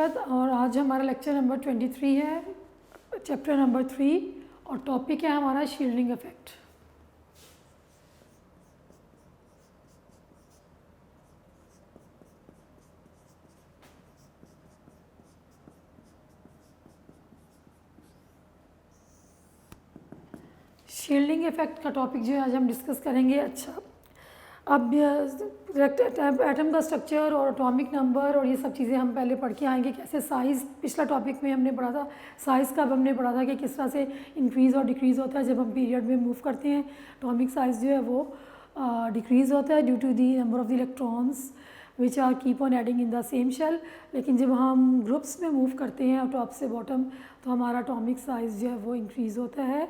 बरकत और आज हमारा लेक्चर नंबर 23 है, चैप्टर नंबर 3 और टॉपिक है हमारा शील्डिंग इफेक्ट। शील्डिंग इफेक्ट का टॉपिक जो है आज हम डिस्कस करेंगे। अच्छा, अब एटम का स्ट्रक्चर और एटॉमिक नंबर और ये सब चीज़ें हम पहले पढ़ के आएंगे। कैसे साइज़, पिछला टॉपिक में हमने पढ़ा था साइज़ का, अब हमने पढ़ा था कि किस तरह से इंक्रीज़ और डिक्रीज़ होता है जब हम पीरियड में मूव करते हैं। एटॉमिक साइज़ जो है वो डिक्रीज़ होता है due to the number of the electrons which are keep on adding in the same shell. लेकिन जब हम ग्रुप्स में मूव करते हैं टॉप से बॉटम तो हमारा एटॉमिक साइज़ जो है वो इंक्रीज़ होता है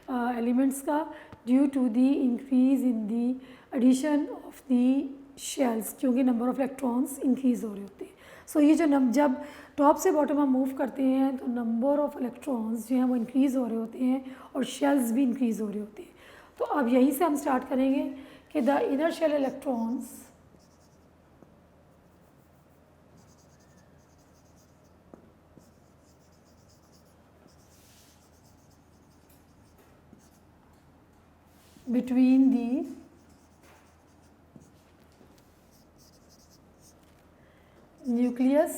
एलिमेंट्स का due to the increase in the addition of the shells, क्योंकि नंबर ऑफ इलेक्ट्रॉन्स इंक्रीज़ हो रहे होते हैं। सो ये जो जब टॉप से बॉटम हम मूव करते हैं तो नंबर ऑफ इलेक्ट्रॉन्स जो हैं वो इंक्रीज़ हो रहे होते हैं और शेल्स भी इंक्रीज़ हो रहे होते हैं। तो अब यहीं से हम स्टार्ट करेंगे कि the inner shell electrons between the nucleus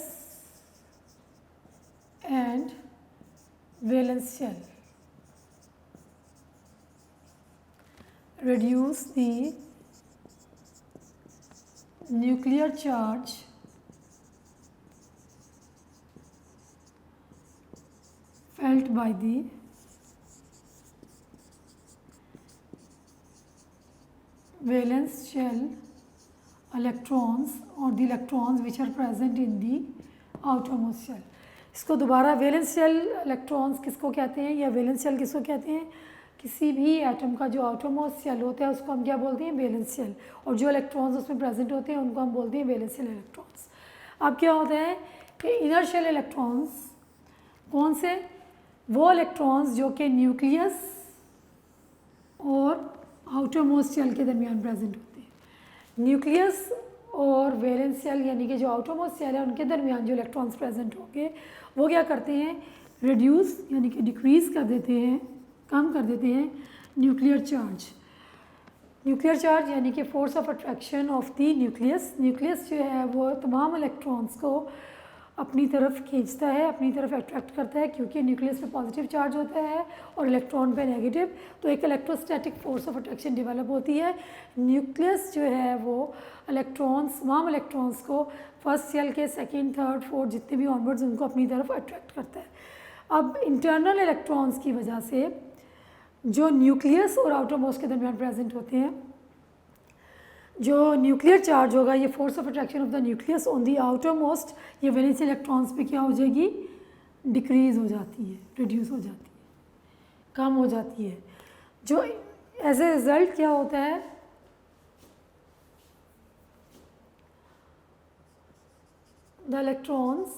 and valence shell reduce the nuclear charge felt by the valence shell electrons or the electrons which are present in the outermost shell। इसको दोबारा valence shell electrons किसको कहते हैं या valence shell किसको कहते हैं? किसी भी एटम का जो आउटरमोस्ट शेल होता है उसको हम क्या बोलते हैं? Valence shell. और जो इलेक्ट्रॉन्स उसमें प्रेजेंट होते हैं उनको हम बोलते हैं वैलेंस शेल इलेक्ट्रॉन्स। अब क्या होता है कि इनर शेल इलेक्ट्रॉन्स कौन से? वो इलेक्ट्रॉन्स जो कि न्यूक्लियस और आउटर मोस्ट शेल के दरमियान प्रेजेंट होते हैं। न्यूक्लियस और वैलेंस शेल यानी कि जो आउटर मोस्ट शेल है उनके दरमियान जो इलेक्ट्रॉन्स प्रेजेंट होंगे वो क्या करते हैं? रिड्यूस यानी कि डिक्रीज़ कर देते हैं, कम कर देते हैं न्यूक्लियर चार्ज। न्यूक्लियर चार्ज यानी कि force of attraction of the nucleus. Nucleus जो है वो तमाम इलेक्ट्रॉन्स को अपनी तरफ खींचता है, अपनी तरफ अट्रैक्ट करता है, क्योंकि न्यूक्लियस पे पॉजिटिव चार्ज होता है और इलेक्ट्रॉन पे नेगेटिव, तो एक electrostatic force of attraction develop होती है। न्यूक्लियस जो है वो इलेक्ट्रॉन्स, तमाम इलेक्ट्रॉन्स को फर्स्ट शेल के सेकंड, थर्ड, फोर्थ जितने भी ऑनवर्ड्स उनको अपनी तरफ अट्रैक्ट करता है। अब इंटरनल इलेक्ट्रॉन्स की वजह से जो न्यूक्लियस और आउटर मोस्ट के दरमियान प्रेजेंट होते हैं, जो न्यूक्लियर चार्ज होगा, ये force of attraction of the nucleus on the outer most, ये वैलेंस इलेक्ट्रॉन्स पे क्या हो जाएगी? डिक्रीज़ हो जाती है, रिड्यूस हो जाती है, कम हो जाती है। जो एज ए रिज़ल्ट क्या होता है? The electrons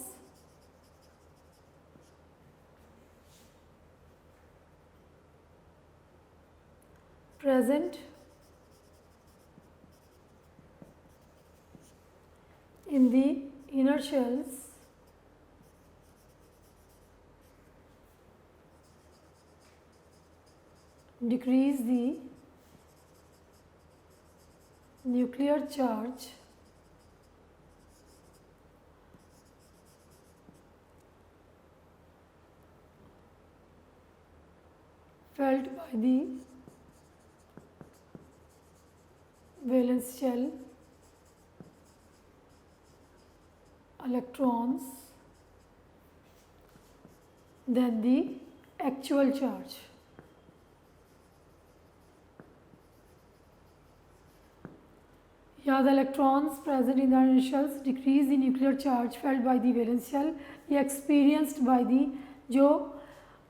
present in the inner shells decrease the nuclear charge felt by the valence shell electrons than the actual charge। Yeah, the electrons present in the inner shells decrease the nuclear charge felt by the valence shell, ये experienced by the जो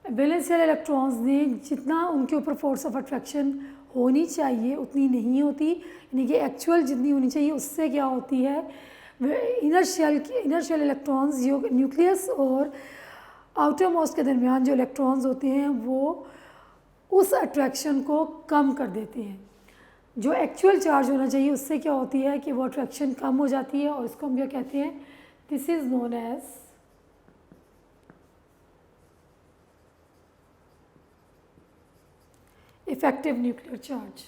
valence shell electrons ने जितना उनके ऊपर force of attraction होनी चाहिए उतनी नहीं होती, यानी कि एक्चुअल जितनी होनी चाहिए उससे क्या होती है? इनर शेल इलेक्ट्रॉन्स जो न्यूक्लियस और आउटर मोस्ट के दरमियान जो इलेक्ट्रॉन्स होते हैं वो उस अट्रैक्शन को कम कर देते हैं। जो एक्चुअल चार्ज होना चाहिए उससे क्या होती है कि वो अट्रैक्शन कम हो जाती है और इसको हम क्या कहते हैं? This is known as effective nuclear charge.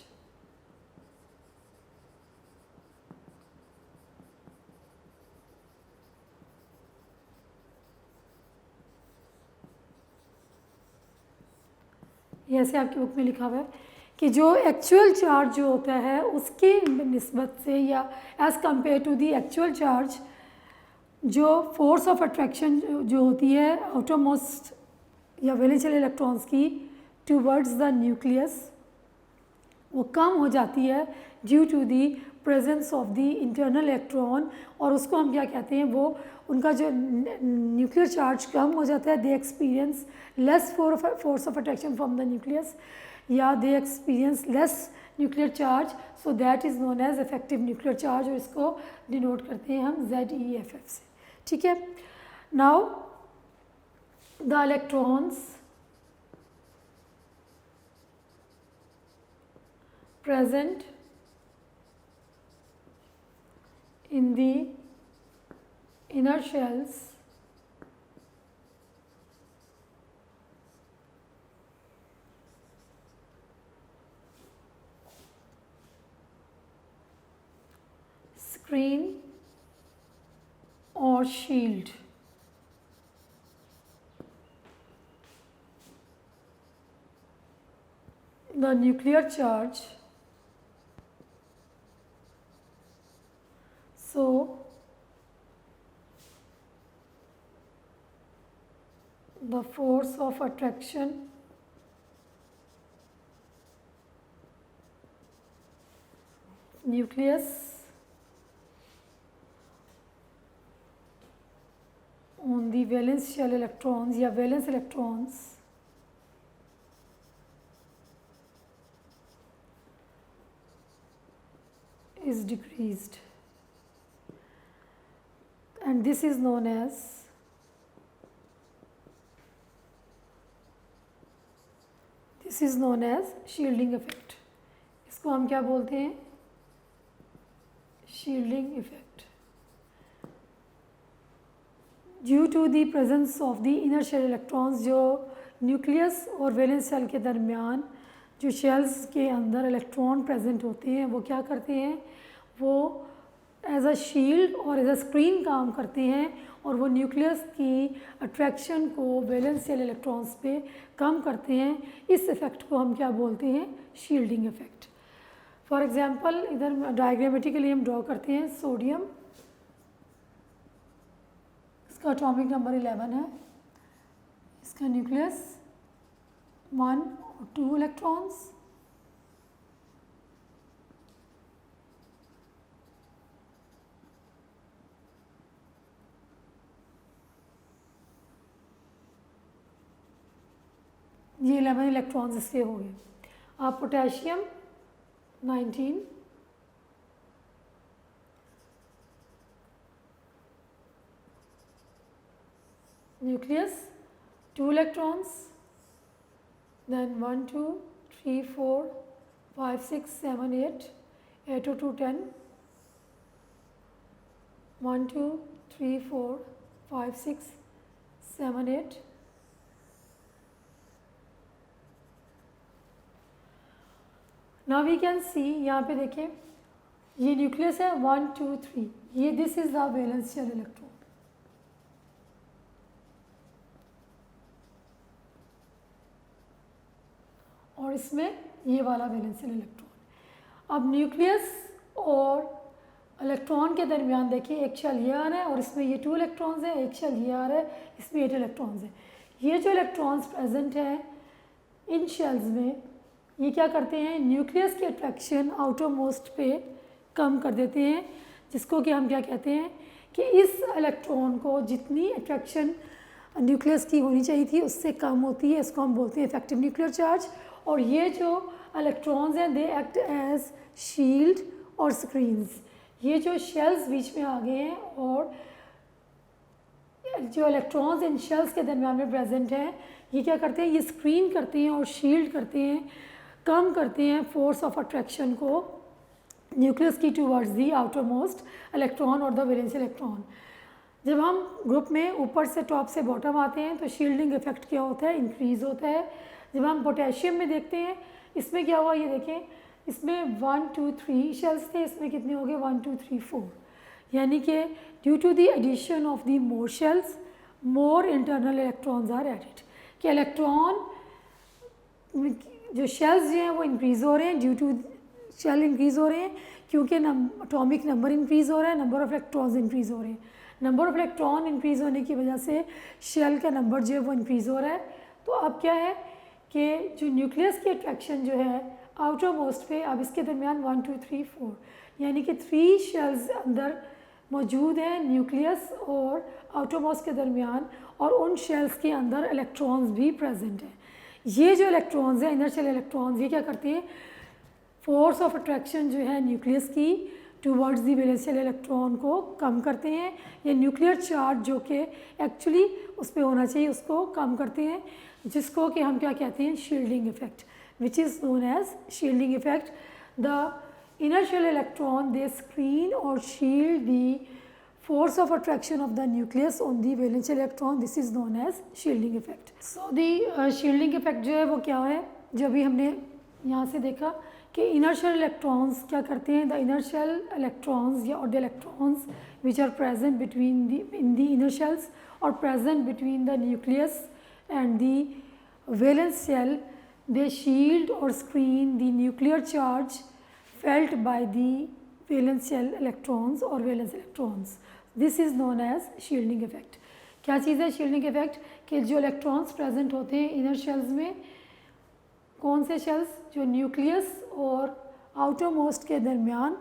ऐसे आपकी बुक में लिखा हुआ है कि जो एक्चुअल चार्ज जो होता है उसकी निस्बत से या as compare to the actual charge, जो फोर्स ऑफ अट्रैक्शन जो होती है आउटरमोस्ट या वैलेंशियल इलेक्ट्रॉन्स की टूवर्ड्स द न्यूक्लियस, वो कम हो जाती है due to the presence of the internal electron. और उसको हम क्या कहते हैं, वो उनका जो न्यूक्लियर चार्ज कम हो जाता है, they experience less force of attraction from the nucleus, या they experience less nuclear charge, so that is known as effective nuclear charge, और इसको डिनोट करते हैं हम ZeFF से। ठीक है, now the electrons present in the inner shells screen or shield the nuclear charge, so the force of attraction nucleus on the valence shell electrons या valence electrons is decreased, and this is known as shielding effect। इसको हम क्या बोलते हैं, shielding effect। Due to the presence of the inner shell electrons, जो nucleus और valence shell के दरमियान जो शेल्स के अंदर इलेक्ट्रॉन प्रेजेंट होते हैं, वो क्या करते हैं, वो एज अ शील्ड और एज अ स्क्रीन काम करते हैं, और वो न्यूक्लियस की अट्रैक्शन को वैलेंस शेल इलेक्ट्रॉन्स पे कम करते हैं। इस इफ़ेक्ट को हम क्या बोलते हैं, शील्डिंग इफ़ेक्ट। फॉर एग्जांपल इधर डायग्रामेटिकली हम ड्रॉ करते हैं सोडियम, इसका एटॉमिक नंबर 11 है, इसका न्यूक्लियस 1 और 2 इलेक्ट्रॉन्स, ये 11 इलेक्ट्रॉन्स इसके हो गए। आप potassium 19, nucleus 2 electrons, then 1 2 3 4 5 6 7 8 8 or 2 10 1 2 3 4 5 6 7 8। Now we can see, यहाँ पे देखें ये न्यूक्लियस है 1 2 3, ये this is the valence shell electron, और इसमें ये वाला वैलेंस शेल इलेक्ट्रॉन। अब न्यूक्लियस और इलेक्ट्रॉन के दरमियान देखिए एक शेल ये आ रहा है और इसमें ये 2 इलेक्ट्रॉन्स है, एक शेल ये आ रहा है, इसमें 8 इलेक्ट्रॉन्स है। ये जो इलेक्ट्रॉन्स प्रेजेंट हैं इन शेल्स में, ये क्या करते हैं, न्यूक्लियस की अट्रैक्शन आउटर मोस्ट पे कम कर देते हैं, जिसको कि हम क्या कहते हैं कि इस इलेक्ट्रॉन को जितनी अट्रैक्शन न्यूक्लियस की होनी चाहिए थी उससे कम होती है, इसको हम बोलते हैं इफेक्टिव न्यूक्लियर चार्ज। और ये जो इलेक्ट्रॉन्स हैं दे एक्ट एज शील्ड और स्क्रीन्स। ये जो शेल्स बीच में आ गए हैं और जो इलेक्ट्रॉन्स इन शेल्स के दरमियान में प्रेजेंट हैं, ये क्या करते हैं, ये स्क्रीन करते हैं और शील्ड करते हैं, कम करते हैं फोर्स ऑफ अट्रैक्शन को न्यूक्लियस की टूवर्ड्स दी आउटर मोस्ट इलेक्ट्रॉन और द वैलेंस इलेक्ट्रॉन। जब हम ग्रुप में ऊपर से टॉप से बॉटम आते हैं तो शील्डिंग इफेक्ट क्या होता है, इंक्रीज़ होता है। जब हम पोटेशियम में देखते हैं इसमें क्या हुआ ये देखें, इसमें 1 2 3 शेल्स थे, इसमें कितने हो गए 1 2 3 4, यानी कि due to the addition of the more shells more internal electrons are added, कि इलेक्ट्रॉन जो शेल्स जो हैं वो इंक्रीज़ हो रहे हैं, ड्यू टू शेल इंक्रीज़ हो रहे हैं क्योंकि एटॉमिक नंबर इंक्रीज़ हो रहा है, नंबर ऑफ इलेक्ट्रॉन्स इंक्रीज़ हो रहे हैं। नंबर ऑफ इलेक्ट्रॉन इंक्रीज़ होने की वजह से शेल का नंबर जो है वो इंक्रीज़ हो रहा है। तो अब क्या है कि जो न्यूक्लियस की अट्रैक्शन जो है आउटर मोस्ट पे, अब इसके दरमियान 1 2 3 4 यानी कि 3 शेल्स अंदर मौजूद हैं न्यूक्लियस और आउटर मोस्ट के दरमियान, और उन शेल्स के अंदर इलेक्ट्रॉन्स भी प्रेजेंट हैं। ये जो इलेक्ट्रॉन्स हैं इनर शेल इलेक्ट्रॉन्स, ये क्या करते हैं, फोर्स ऑफ अट्रैक्शन जो है न्यूक्लियस की towards the valence shell electron को कम करते हैं। ये न्यूक्लियर चार्ज जो कि एक्चुअली उस पर होना चाहिए उसको कम करते हैं, जिसको कि हम क्या कहते हैं, shielding effect, which is known as shielding effect. The inner shell electron they screen or shield the force of attraction of the nucleus on the valence shell electron, this is known as shielding effect. So the shielding effect जो है वो क्या है, जो भी हमने यहाँ से देखा कि inner shell electrons क्या करते हैं, the inner shell electrons या or the electrons which are present between the in the inner shells or present between the nucleus and the valence shell, they shield or screen the nuclear charge felt by the valence shell electrons or valence electrons. This is known as shielding effect. क्या चीज़ है shielding effect, कि जो electrons present होते हैं inner shells में, कौन से shells, जो न्यूक्लियस और आउटर मोस्ट के दरमियान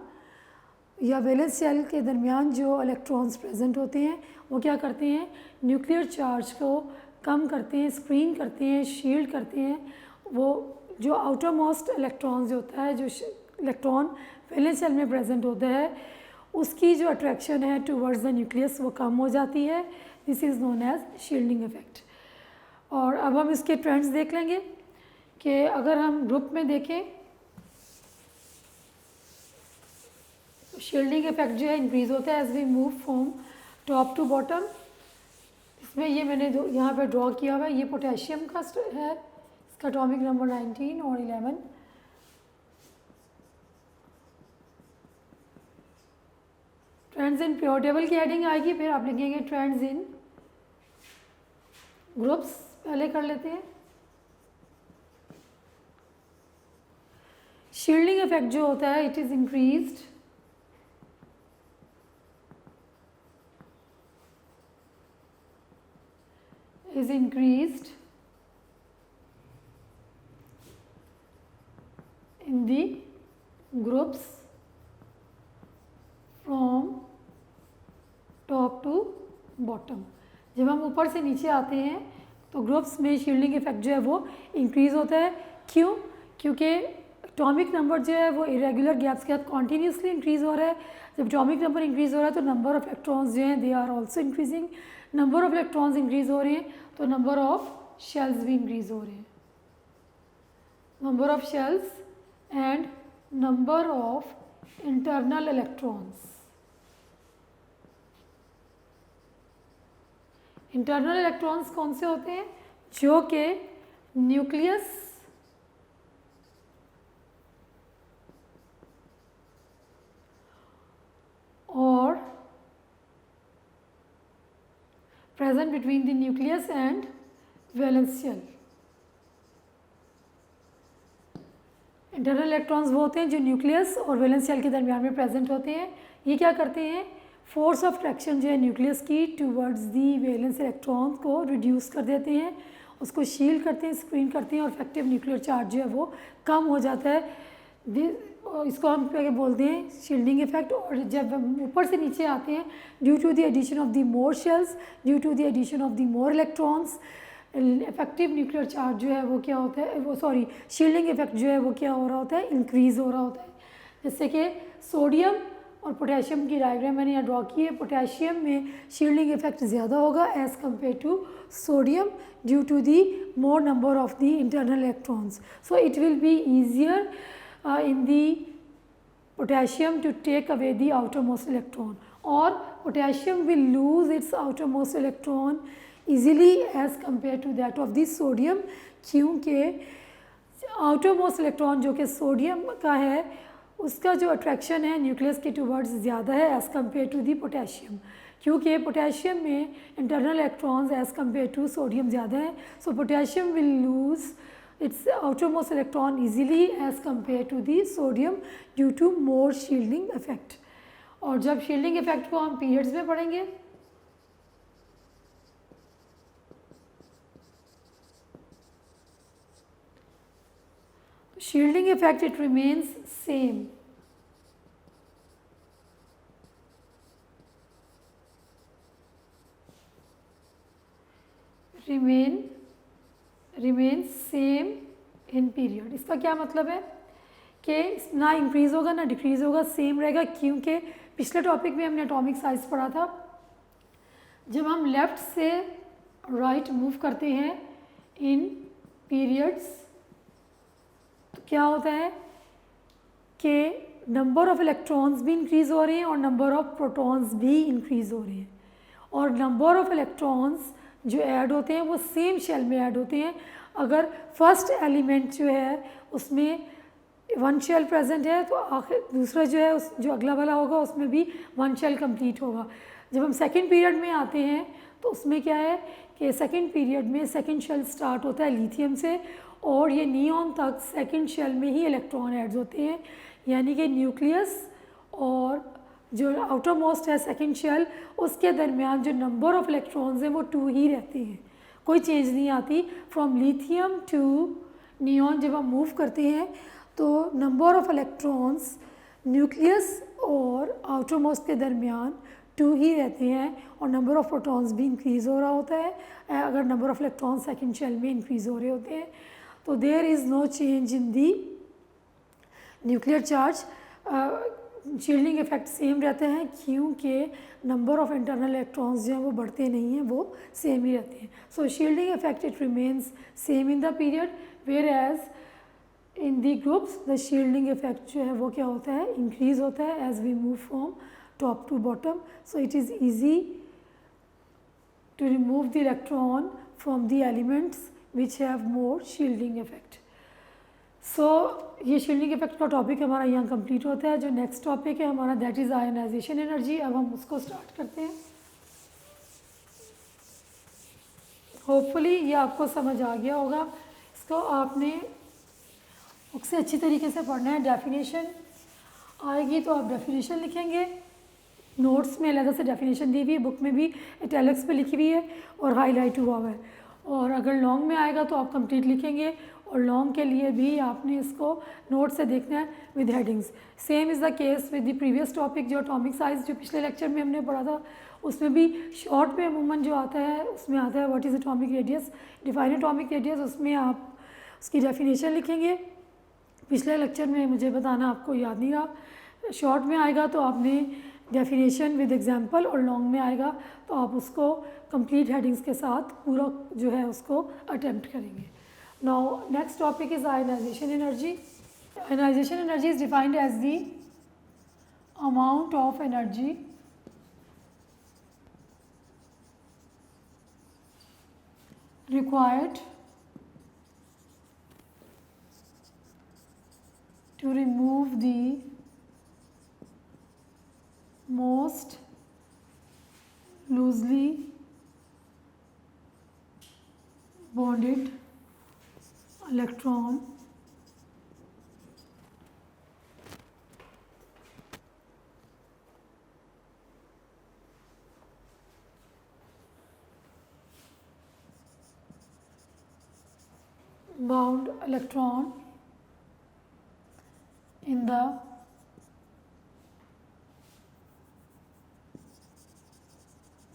या वैलेंस शेल के दरमियान जो इलेक्ट्रॉन्स प्रेजेंट होते हैं वो क्या करते हैं, न्यूक्लियर चार्ज को कम करते हैं, स्क्रीन करते हैं, शील्ड करते हैं। वो जो आउटर मोस्ट इलेक्ट्रॉन्स जो होता है, जो इलेक्ट्रॉन वैलेंस शेल में प्रेजेंट होता है, उसकी जो अट्रैक्शन है टूवर्ड्स द न्यूक्लियस वो कम हो जाती है। This is known as shielding effect. और अब हम इसके ट्रेंड्स देख लेंगे कि अगर हम ग्रुप में देखें तो शील्डिंग इफेक्ट जो है इंक्रीज़ होता है as we move from top to bottom. इसमें ये मैंने यहाँ पे ड्रॉ किया हुआ है, ये पोटेशियम का है, इसका एटॉमिक नंबर 19 और 11। ट्रेंड्स इन प्योर टेबल की हेडिंग आएगी, फिर आप लिखेंगे ट्रेंड्स इन ग्रुप्स। पहले कर लेते हैं। शील्डिंग इफेक्ट जो होता है it is increased in the groups from top to bottom। जब हम ऊपर से नीचे आते हैं तो ग्रुप्स में शील्डिंग इफेक्ट जो है वो इंक्रीज़ होता है। क्यों? क्योंकि एटॉमिक नंबर जो है वो इरेगुलर गैप्स के साथ कॉन्टीन्यूसली इंक्रीज़ हो रहा है। जब एटॉमिक नंबर इंक्रीज़ हो रहा है तो नंबर ऑफ इलेक्ट्रॉन्स जो हैं they are also increasing. Number of electrons increase हो रहे हैं तो नंबर ऑफ शेल्स भी इंक्रीज़ हो रहे हैं। Number of shells and number of internal electrons. Internal electrons कौन से होते हैं? जो कि न्यूक्लियस और present between the nucleus and valence shell. Internal electrons वो होते हैं जो न्यूक्लियस और वैलेंस शेल के दरमियान में प्रेजेंट होते हैं। ये क्या करते हैं? फोर्स ऑफ अट्रैक्शन जो है न्यूक्लियस की टूवर्ड्स दी वैलेंस इलेक्ट्रॉन को रिड्यूस कर देते हैं, उसको शील्ड करते हैं, स्क्रीन करते हैं और इफेक्टिव न्यूक्लियर चार्ज जो है वो कम हो जाता है। इसको हम क्या बोलते हैं? Shielding effect. और जब हम ऊपर से नीचे आते हैं due to the addition of the more shells, due to the addition of the more electrons, effective nuclear charge जो है वो क्या होता है, वो सॉरी शील्डिंग इफेक्ट जो है वो क्या हो रहा होता है? इंक्रीज़ हो रहा होता है। जैसे कि सोडियम और पोटेशियम की डायग्राम मैंने यहाँ ड्रॉ की है। पोटेशियम में शील्डिंग इफेक्ट ज़्यादा होगा as compare to sodium due to the more number of the internal electrons. So it will be easier in the potassium to take away the outermost electron, or potassium will lose its outermost electron easily as compared to that of the sodium, क्योंकि outermost electron जो कि sodium का है, उसका जो attraction है nucleus के towards ज़्यादा है as compare to the potassium, क्योंकि पोटेशियम में internal electrons as compare to sodium ज़्यादा है। So potassium will lose its outermost electron easily as compare to the sodium due to more shielding effect. और जब shielding effect को हम periods में पढ़ेंगे, shielding effect it remains same. remains same in period। इसका क्या मतलब है कि ना इंक्रीज़ होगा ना डिक्रीज़ होगा, सेम रहेगा, क्योंकि पिछले टॉपिक में हमने एटॉमिक साइज पढ़ा था। जब हम लेफ़्ट से राइट मूव करते हैं इन पीरियड्स तो क्या होता है कि नंबर ऑफ़ इलेक्ट्रॉन्स भी इंक्रीज़ हो रहे हैं और नंबर ऑफ़ प्रोटॉन्स भी इंक्रीज़ हो रहे हैं, और नंबर ऑफ़ इलेक्ट्रॉन्स जो ऐड होते हैं वो सेम शेल में ऐड होते हैं। अगर फर्स्ट एलिमेंट जो है उसमें वन शेल प्रेजेंट है तो आखिर दूसरा जो है उस जो अगला वाला होगा उसमें भी वन शेल कंप्लीट होगा। जब हम सेकंड पीरियड में आते हैं तो उसमें क्या है कि सेकंड पीरियड में सेकंड शेल स्टार्ट होता है लिथियम से, और ये नियॉन तक सेकंड शेल में ही इलेक्ट्रॉन ऐड होते हैं, यानी कि न्यूक्लियस और जो आउटर मोस्ट है सेकंड शेल उसके दरमियान जो नंबर ऑफ़ इलेक्ट्रॉन्स हैं वो 2 ही रहते हैं, कोई चेंज नहीं आती। फ्रॉम लिथियम टू नियॉन जब हम मूव करते हैं तो नंबर ऑफ़ इलेक्ट्रॉन्स न्यूक्लियस और आउटर मोस्ट के दरमियान 2 ही रहते हैं, और नंबर ऑफ़ प्रोटॉन्स भी इंक्रीज़ हो रहा होता है अगर number of electron second shell में इंक्रीज़ हो रहे होते हैं। तो there is no change in the nuclear charge. Shielding effect same रहते हैं क्योंकि नंबर ऑफ़ इंटरनल इलेक्ट्रॉन्स जो हैं वो बढ़ते नहीं हैं, वो सेम ही रहते हैं। So shielding effect it remains same in the period, whereas in the groups the shielding effect जो है वो क्या होता है, इंक्रीज़ होता है as we move from top to bottom. So it is easy to remove the electron from the elements which have more shielding effect. सो ये शील्डिंग इफेक्ट का टॉपिक हमारा यहाँ कंप्लीट होता है। जो नेक्स्ट टॉपिक है हमारा दैट इज़ आयनाइजेशन एनर्जी। अब हम उसको स्टार्ट करते हैं। होपफुली ये आपको समझ आ गया होगा। इसको आपने बुक से अच्छी तरीके से पढ़ना है। डेफिनेशन आएगी तो आप डेफिनेशन लिखेंगे, नोट्स में अलग से डेफिनेशन दी हुई है, बुक में भी इटैलिक्स पे लिखी हुई है और हाईलाइट हुआ हुआ है। और अगर लॉन्ग में आएगा तो आप कंप्लीट लिखेंगे, और लॉन्ग के लिए भी आपने इसको नोट से देखना है with headings. Same is the case with the previous topic जो एटॉमिक साइज जो पिछले लेक्चर में हमने पढ़ा था, उसमें भी शॉर्ट में अमूमन जो आता है उसमें आता है what is atomic radius, define atomic radius, उसमें आप उसकी डेफिनेशन लिखेंगे। पिछले लेक्चर में मुझे बताना आपको याद नहीं रहा। शॉर्ट में आएगा तो आपने डेफिनेशन विद एग्जांपल, और लॉन्ग में आएगा तो आप उसको कंप्लीट हेडिंग्स के साथ पूरा जो है उसको अटेम्प्ट करेंगे। Now next topic is ionization energy. Ionization energy is defined as the amount of energy required to remove the most loosely bonded electron bound electron in the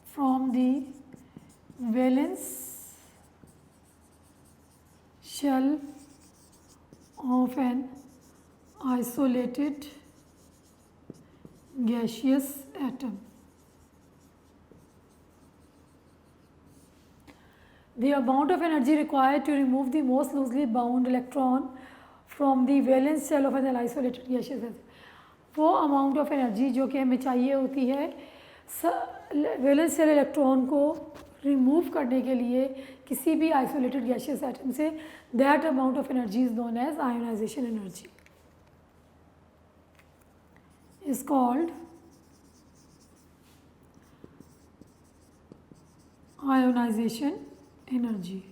from the valence shell of an isolated gaseous atom. The amount of energy required to remove the most loosely bound electron from the valence shell of an isolated gaseous atom, वो amount of energy जो कि हमें चाहिए होती है valence shell electron को remove करने के लिए किसी भी आइसोलेटेड गैशियस एटम से, that amount of energy is known as ionization energy, is called ionization energy.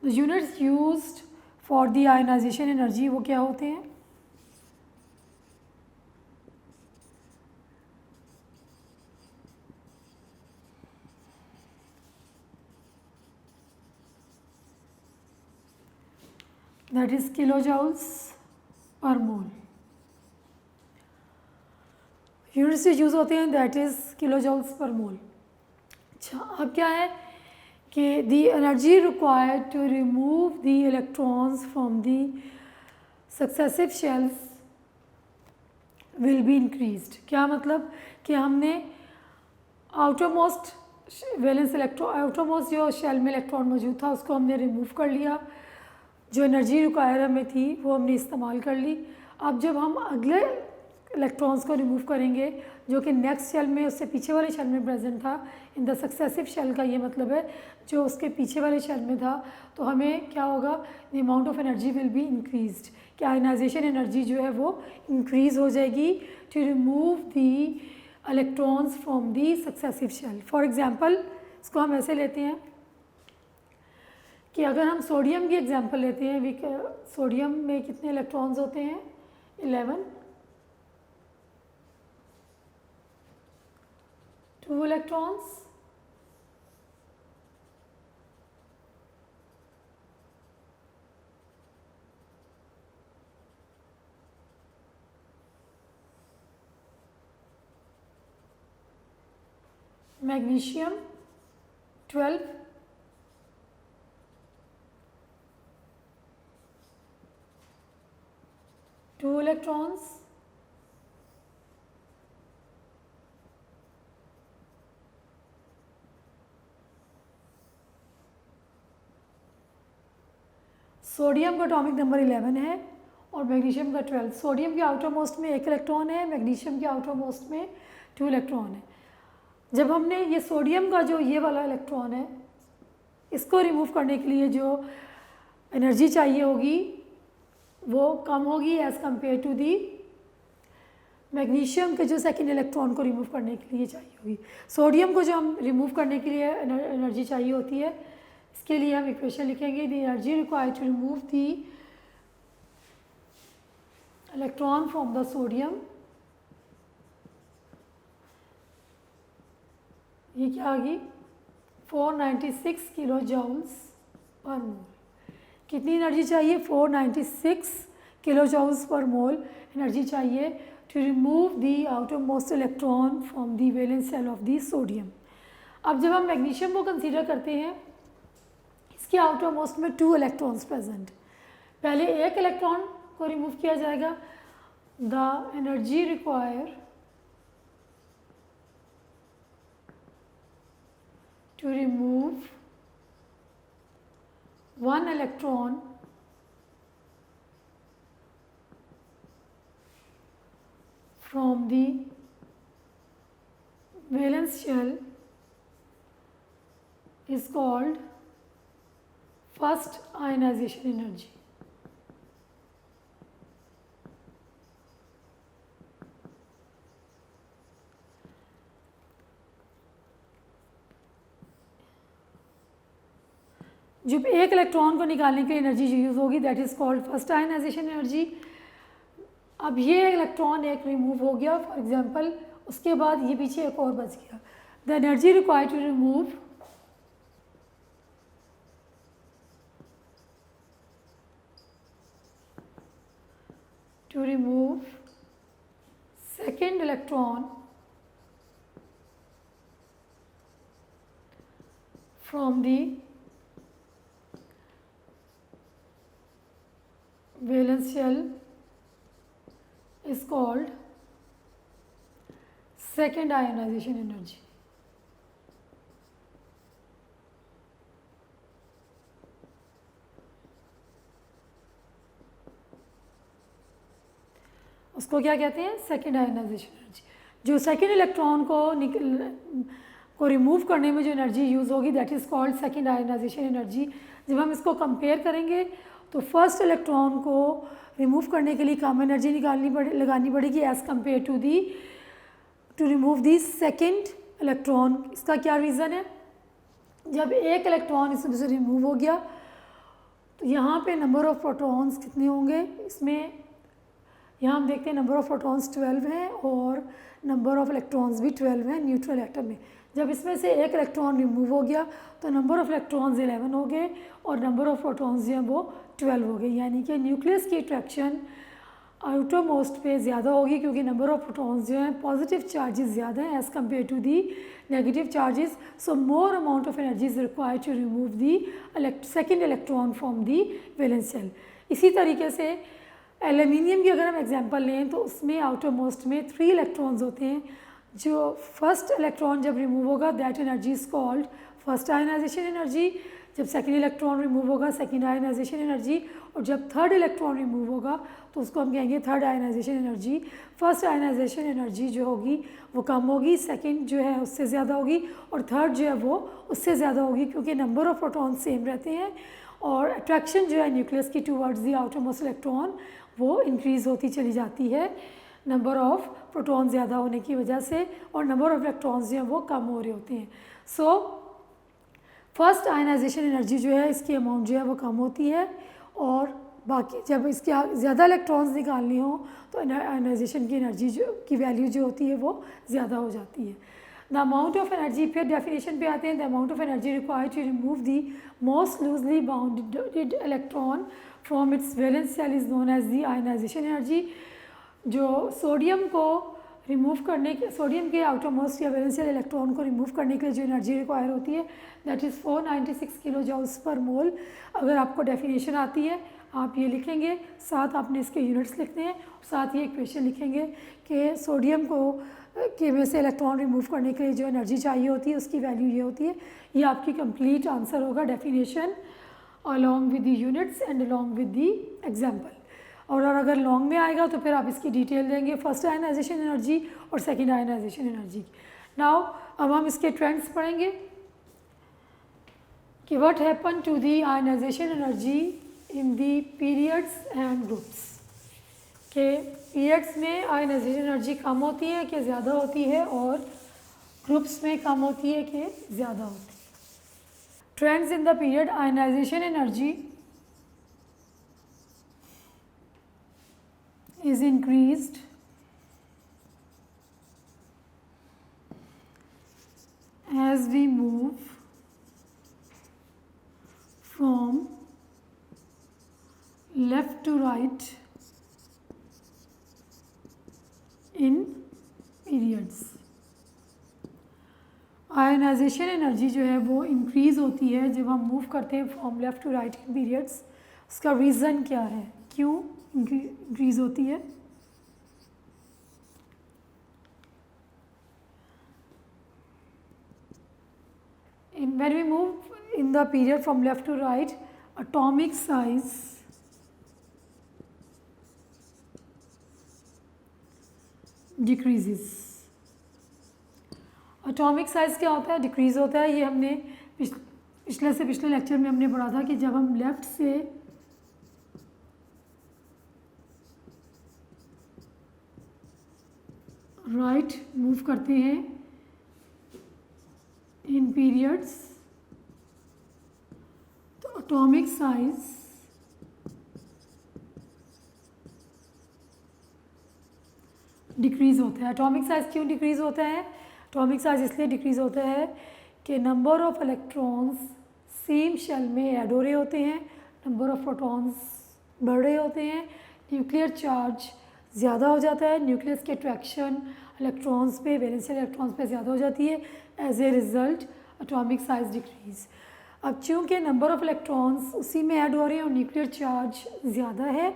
The units used for the ionization energy वो क्या होते हैं? दैट इज किलोजूल्स पर मोल. यूनिट्स जो यूज़ होते हैं दैट इज़ किलोजूल्स पर मोल. अच्छा, अब क्या है कि the energy required to remove the electrons from the successive shells will be increased. क्या मतलब कि हमने आउटरमोस्ट आउटरमोस्ट जो शेल में इलेक्ट्रॉन मौजूद था उसको हमने रिमूव कर लिया, जो एनर्जी रिक्वायर हमें थी वो हमने इस्तेमाल कर ली. अब जब हम अगले इलेक्ट्रॉन्स को रिमूव करेंगे जो कि नेक्स्ट शेल में उससे पीछे वाले शेल में प्रेजेंट था, इन द सक्सेसिव शेल का ये मतलब है जो उसके पीछे वाले शेल में था, तो हमें क्या होगा, the amount of energy will be increased. कि आयनाइजेशन एनर्जी जो है वो इंक्रीज़ हो जाएगी to remove the electrons from the successive shell. For example इसको हम ऐसे लेते हैं कि अगर हम सोडियम की एग्जांपल लेते हैं, सोडियम में कितने इलेक्ट्रॉन्स होते हैं? 11. 2 इलेक्ट्रॉन्स. मैग्नीशियम 12. 2 electrons. सोडियम का एटॉमिक नंबर 11 है और मैग्नीशियम का 12. सोडियम के आउटर मोस्ट में 1 इलेक्ट्रॉन है, मैग्नीशियम के आउटर मोस्ट में 2 इलेक्ट्रॉन है. जब हमने ये सोडियम का जो ये वाला इलेक्ट्रॉन है इसको रिमूव करने के लिए जो एनर्जी चाहिए होगी वो कम होगी as compare to the magnesium के जो सेकेंड इलेक्ट्रॉन को रिमूव करने के लिए चाहिए होगी. सोडियम को जो हम रिमूव करने के लिए एनर्जी चाहिए होती है, इसके लिए हम इक्वेशन लिखेंगे, the energy required to remove the electron from the sodium, ये क्या आ गई, 496 किलो जूल्स पर मोल. कितनी एनर्जी चाहिए? 496 kilo joules per mole energy चाहिए to remove the outer most electron from the valence shell of the sodium. अब जब हम magnesium को कंसीडर करते हैं, इसके आउटर मोस्ट में 2 इलेक्ट्रॉन्स प्रेजेंट. पहले एक इलेक्ट्रॉन को रिमूव किया जाएगा. The energy require to remove 1 electron from the valence shell is called first ionization energy. जब एक इलेक्ट्रॉन को निकालने के लिए एनर्जी यूज़ होगी that is called first ionization energy. अब ये इलेक्ट्रॉन एक रिमूव हो गया फॉर एग्जांपल, उसके बाद ये पीछे एक और बच गया. The energy required to remove second electron from the valence shell is called second ionization energy. उसको क्या कहते हैं? Second ionization energy. जो सेकेंड इलेक्ट्रॉन को रिमूव करने में जो एनर्जी यूज़ होगी that is called second ionization energy. जब हम इसको कंपेयर करेंगे तो फर्स्ट इलेक्ट्रॉन को रिमूव करने के लिए कम एनर्जी लगानी पड़ेगी as compare to remove the second electron. इसका क्या रीज़न है? जब एक इलेक्ट्रॉन इसमें से रिमूव हो गया तो यहाँ पे नंबर ऑफ़ प्रोटॉन्स कितने होंगे? इसमें यहाँ हम देखते हैं नंबर ऑफ़ प्रोटॉन्स 12 हैं और नंबर ऑफ़ इलेक्ट्रॉन्स भी 12 हैं न्यूट्रल एटम में। जब इसमें से एक इलेक्ट्रॉन रिमूव हो गया तो नंबर ऑफ़ इलेक्ट्रॉन्स 11 हो गए और नंबर ऑफ़ प्रोटॉन्स जो हैं वो 12 हो गए। यानी कि न्यूक्लियस की अट्रैक्शन आउटरमोस्ट पे ज़्यादा होगी क्योंकि नंबर ऑफ़ प्रोटॉन्स जो हैं पॉजिटिव चार्जेस ज़्यादा हैं as compare to the negative charges. So more amount of energy is required to remove the second electron from the valence shell. इसी तरीके से एल्यूमिनियम की अगर हम एग्जांपल लें तो उसमें आउटर मोस्ट में 3 इलेक्ट्रॉन्स होते हैं। जो फर्स्ट इलेक्ट्रॉन जब रिमूव होगा that energy is called first ionization energy. जब सेकेंड इलेक्ट्रॉन रिमूव होगा सेकेंड आयनाइजेशन एनर्जी। और जब थर्ड इलेक्ट्रॉन रिमूव होगा तो उसको हम कहेंगे third ionization energy. First ionization energy जो होगी वो कम होगी, सेकेंड जो है उससे ज़्यादा होगी और थर्ड जो है वो उससे ज़्यादा होगी क्योंकि नंबर ऑफ़ प्रोटॉन सेम रहते हैं और अट्रैक्शन जो है न्यूक्लियस की टूवर्ड्स दी आउटर मोस्ट इलेक्ट्रॉन वो इंक्रीज़ होती चली जाती है नंबर ऑफ़ प्रोटॉन ज़्यादा होने की वजह से और नंबर ऑफ़ इलेक्ट्रॉन्स जो हैं वो कम हो रहे होते हैं। सो फर्स्ट आयनाइजेशन एनर्जी जो है इसकी अमाउंट जो है वो कम होती है और बाकी जब इसके ज़्यादा इलेक्ट्रॉन्स निकालने हो तो आयनाइजेशन की एनर्जी की वैल्यू जो होती है वो ज़्यादा हो जाती है। द अमाउंट ऑफ एनर्जी, फिर डेफिनेशन पे आते हैं। The amount of energy required to remove the most loosely bounded electron from its valence shell is known as the ionization energy. जो सोडियम को रिमूव करने के सोडियम के आउटर मोस्ट या वैलेंस शेल इलेक्ट्रॉन को रिमूव करने के लिए जो एनर्जी रिक्वायर होती है that is 496 kilo joules per मोल। अगर आपको डेफिनेशन आती है आप ये लिखेंगे, साथ आपने इसके यूनिट्स लिखने हैं, साथ ही एक क्वेश्चन लिखेंगे कि सोडियम को के में से इलेक्ट्रॉन रिमूव करने के लिए जो एनर्जी चाहिए होती है उसकी वैल्यू ये होती है। ये आपकी कंप्लीट आंसर होगा definition along with the units and along with the example. और अगर लॉन्ग में आएगा तो फिर आप इसकी डिटेल देंगे फर्स्ट आयनाइजेशन एनर्जी और सेकेंड आयनाइजेशन एनर्जी। नाउ अब हम इसके ट्रेंड्स पढ़ेंगे कि what happen to the ionization energy in the periods and groups. के पीरियड्स में आयनाइजेशन एनर्जी कम होती है कि ज़्यादा होती है और ग्रुप्स में कम होती है कि ज़्यादा होती है। Trends in the period ionization energy is increased as we move from left to right in periods। Ionization energy जो है वो इंक्रीज़ होती है जब हम मूव करते हैं from left to right in periods. उसका रीज़न क्या है, क्यों इंक्रीज़ होती है? When we move in the period from left to right, atomic size decreases। Atomic size क्या होता है? डिक्रीज़ होता है। ये हमने पिछले से पिछले लेक्चर में हमने पढ़ा था कि जब हम लेफ़्ट से राइट मूव करते हैं इन पीरियड्स तो एटॉमिक साइज़ डिक्रीज़ होता है। एटॉमिक साइज़ क्यों डिक्रीज़ होता है? एटॉमिक साइज़ इसलिए डिक्रीज़ होता है कि number of electrons same shell में ऐड हो रहे होते हैं, नंबर ऑफ़ प्रोटॉन्स बढ़ रहे होते हैं, न्यूक्लियर चार्ज ज़्यादा हो जाता है, न्यूक्लियस की अट्रैक्शन इलेक्ट्रॉन्स पे वैलेंस शेल इलेक्ट्रॉन्स पे ज़्यादा हो जाती है। As a result atomic size decrease. अब चूँकि नंबर ऑफ़ इलेक्ट्रॉन्स उसी में ऐड हो रहे हैं और न्यूक्लियर चार्ज ज़्यादा है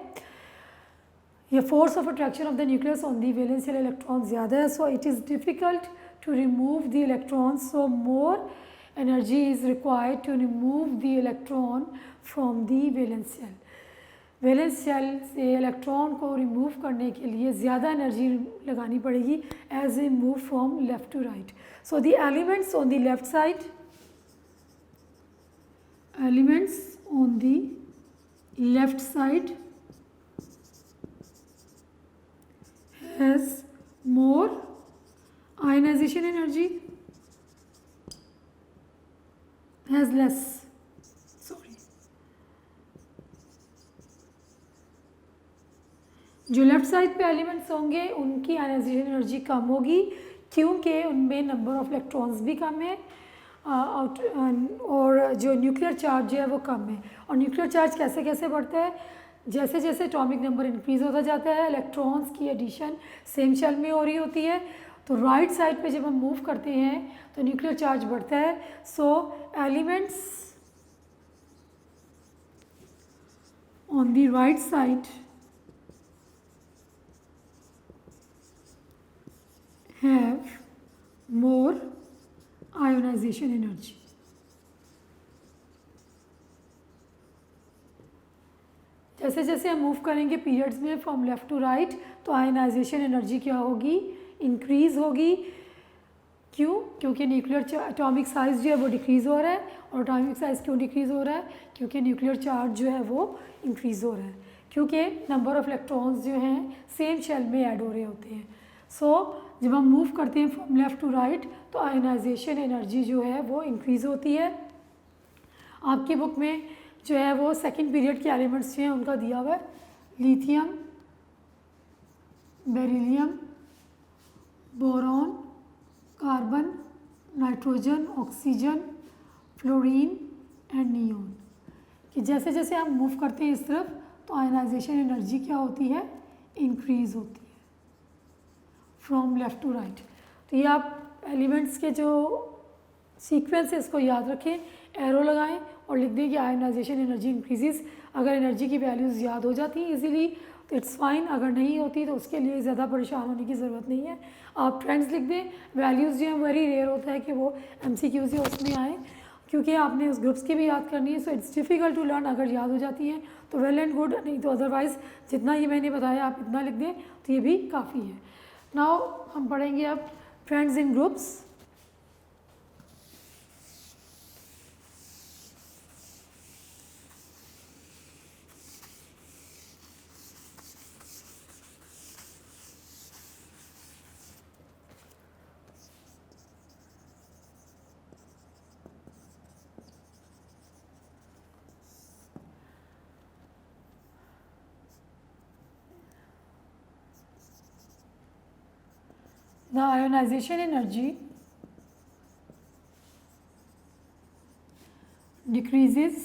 या force of attraction of the nucleus on the valence shell electron ज़्यादा है, so it is difficult to remove the electron, so more energy is required to remove the electron from the valence shell. Valence shell से electron को remove करने के लिए ज़्यादा energy लगानी पड़ेगी as a move from left to right. So the elements on the left side, elements on the left side has more ionization energy, has less, sorry, जो left side पे elements होंगे उनकी आयनाइजेशन एनर्जी कम होगी क्योंकि उनमें number of electrons भी कम है और जो न्यूक्लियर चार्ज है वो कम है. और न्यूक्लियर चार्ज कैसे कैसे बढ़ता है, जैसे जैसे एटॉमिक नंबर इंक्रीज होता जाता है इलेक्ट्रॉन्स की एडिशन सेम शेल में हो रही होती है. तो राइट साइड पे जब हम मूव करते हैं तो न्यूक्लियर चार्ज बढ़ता है. So elements on the right side have more ionization energy. जैसे जैसे हम मूव करेंगे पीरियड्स में फ्रॉम लेफ़्ट टू राइट तो आयनाइजेशन एनर्जी क्या होगी, इंक्रीज़ होगी. क्यों? क्योंकि न्यूक्लियर एटॉमिक साइज़ जो है वो डिक्रीज़ हो रहा है. और एटॉमिक साइज़ क्यों डिक्रीज़ हो रहा है? क्योंकि न्यूक्लियर चार्ज जो है वो इंक्रीज़ हो रहा है, क्योंकि नंबर ऑफ़ इलेक्ट्रॉन्स जो हैं सेम शेल में ऐड हो रहे होते हैं. सो जब हम मूव करते हैं फ्रॉम लेफ़्ट टू राइट तो आयनाइजेशन एनर्जी जो है वो इंक्रीज़ होती है. आपकी बुक में जो है वो सेकंड पीरियड के एलिमेंट्स जो हैं उनका दिया हुआ है. Lithium, beryllium, boron, carbon, nitrogen, oxygen, fluorine and neon. कि जैसे जैसे हम मूव करते हैं इस तरफ तो आयनाइजेशन एनर्जी क्या होती है, इंक्रीज़ होती है फ्रॉम लेफ़्ट टू राइट. तो ये आप एलिमेंट्स के जो सीक्वेंस है इसको याद रखें, एरो लगाएं और लिख दें कि आयनाइजेशन एनर्जी इंक्रीजेस. अगर एनर्जी की वैल्यूज़ याद हो जाती हैं इजीली तो इट्स फाइन, अगर नहीं होती तो उसके लिए ज़्यादा परेशान होने की ज़रूरत नहीं है. आप ट्रेंड्स लिख दें. वैल्यूज़ जो हैं वेरी रेयर होता है कि वो MCQs या उसमें आए, क्योंकि आपने उस ग्रुप्स की भी याद करनी है. So it's difficult to learn. अगर याद हो जाती हैं तो वेल एंड गुड, नहीं तो अदरवाइज़ जितना ये मैंने बताया आप इतना लिख दें तो ये भी काफ़ी है. नाउ हम पढ़ेंगे अब friends in groups. The ionization energy decreases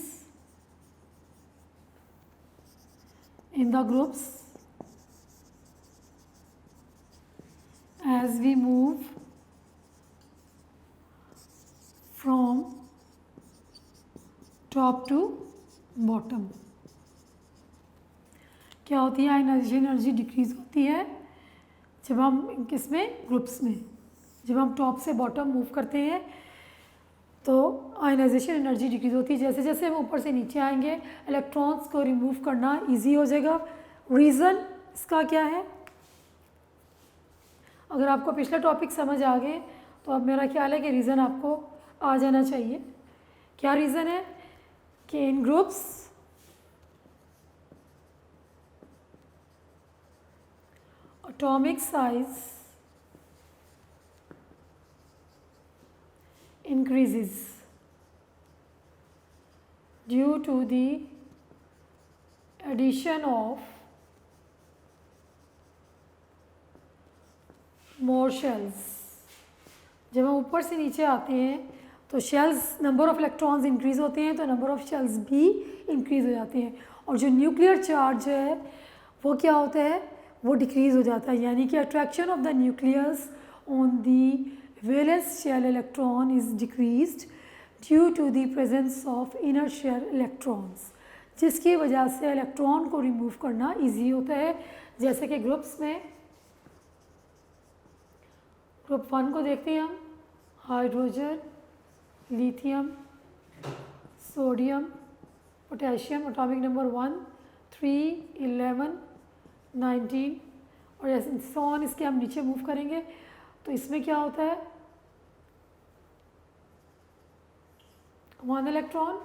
in the groups as we move from top to bottom. क्या होती है, आयनाइजेशन एनर्जी डिक्रीज होती है जब हम किसमें, ग्रुप्स में. जब हम टॉप से बॉटम मूव करते हैं तो आयनाइजेशन एनर्जी डिक्रीज होती है. जैसे जैसे हम ऊपर से नीचे आएंगे इलेक्ट्रॉन्स को रिमूव करना इजी हो जाएगा. रीज़न इसका क्या है? अगर आपको पिछला टॉपिक समझ आ गए तो अब मेरा ख्याल है कि रीज़न आपको आ जाना चाहिए. क्या रीज़न है? कि इन groups atomic size increases due to the addition of more shells. जब हम ऊपर से नीचे आते हैं तो shells, number of electrons increase होते हैं तो नंबर ऑफ शेल्स भी इंक्रीज़ हो जाते हैं. और जो न्यूक्लियर चार्ज है वो क्या होता है, वो डिक्रीज़ हो जाता है. यानी कि attraction of the nucleus on the valence shell electron is decreased due to the presence of inner shell electrons, जिसकी वजह से इलेक्ट्रॉन को रिमूव करना इजी होता है. जैसे कि ग्रुप्स में ग्रुप 1 को देखते हैं हम, hydrogen, lithium, sodium, potassium, atomic number 1, 3, 11, 19 और ऐसे सॉन इसके हम नीचे मूव करेंगे तो इसमें क्या होता है 1 इलेक्ट्रॉन,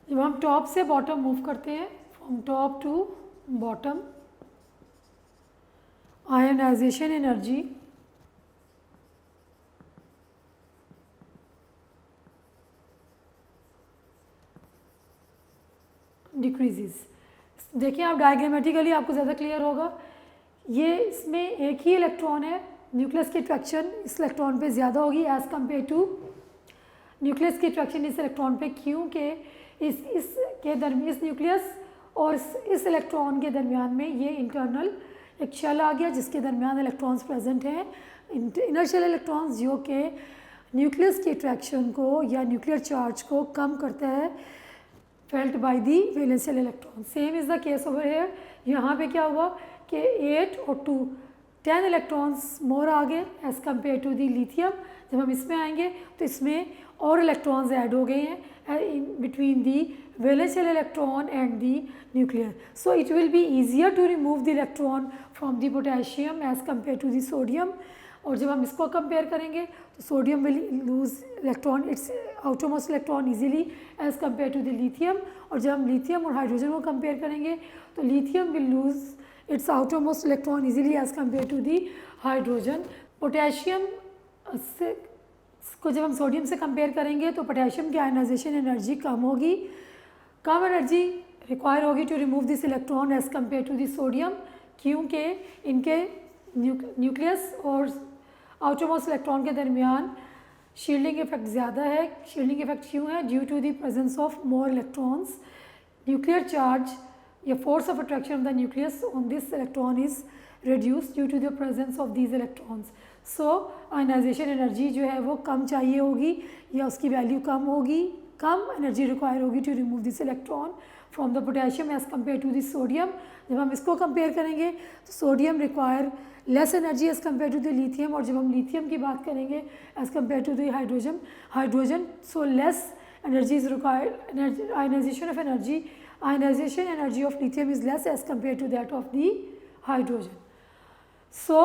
जब हम टॉप से बॉटम मूव करते हैं from top to bottom, ionization energy decreases. देखिए आप डायग्रामेटिकली आपको ज़्यादा क्लियर होगा। ये इसमें एक ही इलेक्ट्रॉन है, न्यूक्लियस की अट्रैक्शन इस इलेक्ट्रॉन पे ज़्यादा होगी एज़ कम्पेयर टू न्यूक्लियस की अट्रैक्शन इस इलेक्ट्रॉन पे, क्योंकि इस न्यूक्लियस और इस इलेक्ट्रॉन के दरमियान में ये इंटरनल एक शेल आ गया जिसके दरमियान इलेक्ट्रॉन्स प्रेजेंट हैं, इनर शेल इलेक्ट्रॉन्स, जो कि न्यूक्लियस की अट्रैक्शन को या न्यूक्लियर चार्ज को कम करता है felt by the valential electron. Same is the case over here. यहाँ पे क्या हुआ कि 8 और 2 10 इलेक्ट्रॉन्स मोर आ गए as compare to the lithium. जब हम इसमें आएंगे तो इसमें और इलेक्ट्रॉन्स ऐड हो गए हैं in between the valential electron and the nuclear. So it will be easier to remove the electron from the potassium as compare to the sodium. और जब हम इसको कंपेयर करेंगे तो sodium will lose electron its outermost electron easily as compare to the lithium. और जब हम lithium और हाइड्रोजन को कंपेयर करेंगे तो lithium will lose its outermost electron easily as compare to the hydrogen. Potassium से को जब हम सोडियम से कंपेयर करेंगे तो पोटेशियम की आयनाइजेशन एनर्जी कम होगी, कम एनर्जी रिक्वायर होगी to remove this electron as compare to the sodium, क्योंकि इनके न्यूक्लियस और आउटरमोस्ट इलेक्ट्रॉन के दरमियान शील्डिंग इफेक्ट ज़्यादा है। शील्डिंग इफेक्ट क्यों है? Due to the presence of more electrons. Nuclear charge या force of attraction of the nucleus on this electron is reduce due to the presence of these electrons. So ionization energy जो है वो कम चाहिए होगी या उसकी वैल्यू कम होगी, कम एनर्जी रिक्वायर होगी to remove this electron from the potassium as compare to this sodium. जब हम इसको कंपेयर करेंगे तो sodium require less energy as compare to the lithium. और जब हम लिथियम की बात करेंगे as compare to the hydrogen so less energy is required. Ionization energy of lithium is less as compare to that of the hydrogen. So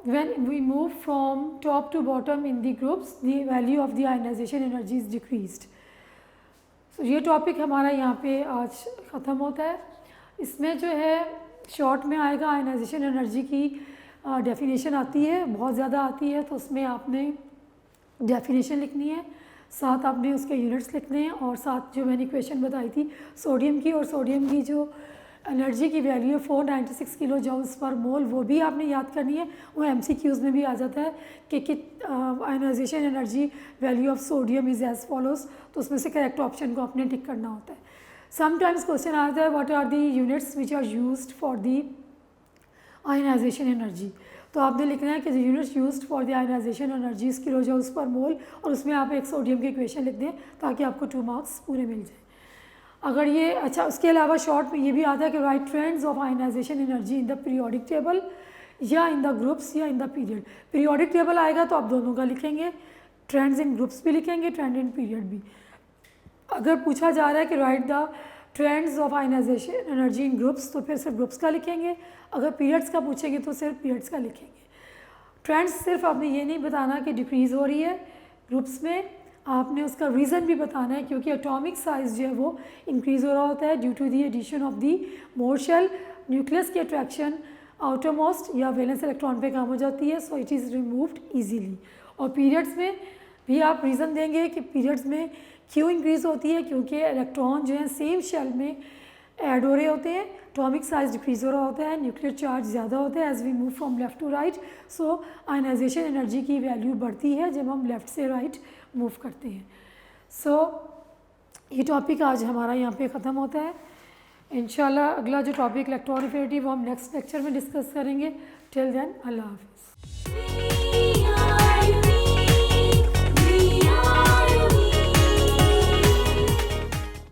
when we move from top to bottom in the groups, the value of the ionization energy is decreased. So ये topic हमारा यहाँ पे आज ख़त्म होता है। इसमें जो है शॉर्ट में आएगा आयनाइजेशन एनर्जी की डेफिनेशन आती है, बहुत ज़्यादा आती है, तो उसमें आपने डेफिनेशन लिखनी है, साथ आपने उसके यूनिट्स लिखने हैं और साथ जो मैंने इक्वेशन बताई थी सोडियम की, और सोडियम की जो एनर्जी की वैल्यू है 496 किलो जूल्स पर मोल, वो भी आपने याद करनी है। वो MCQs में भी आ जाता है कि ionization energy value of sodium is as follows, तो उसमें से करेक्ट ऑप्शन को आपने टिक करना होता है। समटाइम्स क्वेश्चन आता है what are the units which are used for the ionization energy, तो आपने लिखना है कि the units used for the ionization energy is kilo joules per mole, और उसमें आप एक सोडियम की इक्वेशन लिख दें ताकि आपको 2 मार्क्स पूरे मिल जाए। अगर ये अच्छा, उसके अलावा शॉर्ट में ये भी आता है कि write trends of ionisation energy in the periodic table या इन द ग्रुप्स या in the period. Periodic table आएगा तो आप दोनों का लिखेंगे, ट्रेंड्स इन ग्रुप्स भी लिखेंगे, ट्रेंड इन पीरियड भी। अगर पूछा जा रहा है कि write the trends of ionisation energy in groups, तो फिर सिर्फ ग्रुप्स का लिखेंगे। अगर पीरियड्स का पूछेंगे तो सिर्फ पीरियड्स का लिखेंगे। ट्रेंड्स सिर्फ आपने ये नहीं बताना कि डिक्रीज़ हो रही है ग्रुप्स में, आपने उसका रीज़न भी बताना है, क्योंकि एटॉमिक साइज़ जो है वो इंक्रीज़ हो रहा होता है due to the addition of the more shell. Nucleus की अट्रैक्शन आउटरमोस्ट या वैलेंस इलेक्ट्रॉन पे कम हो जाती है, so it is removed easily. और पीरियड्स में भी आप रीज़न देंगे कि पीरियड्स में क्यों इंक्रीज़ होती है, क्योंकि इलेक्ट्रॉन जो है सेम शेल में ऐड हो रहे होते हैं, एटॉमिक साइज़ डिक्रीज़ हो रहा होता है, न्यूक्लियर चार्ज ज़्यादा होता है as we move from left to right. So ionization energy की वैल्यू बढ़ती है जब हम लेफ़्ट से राइट मूव करते हैं। सो ये टॉपिक आज हमारा यहाँ पे ख़त्म होता है। इंशाल्लाह अगला जो टॉपिक इलेक्ट्रॉन अफिनिटी वो हम नेक्स्ट लेक्चर में डिस्कस करेंगे। टिल देन अल्लाह हाफिज़।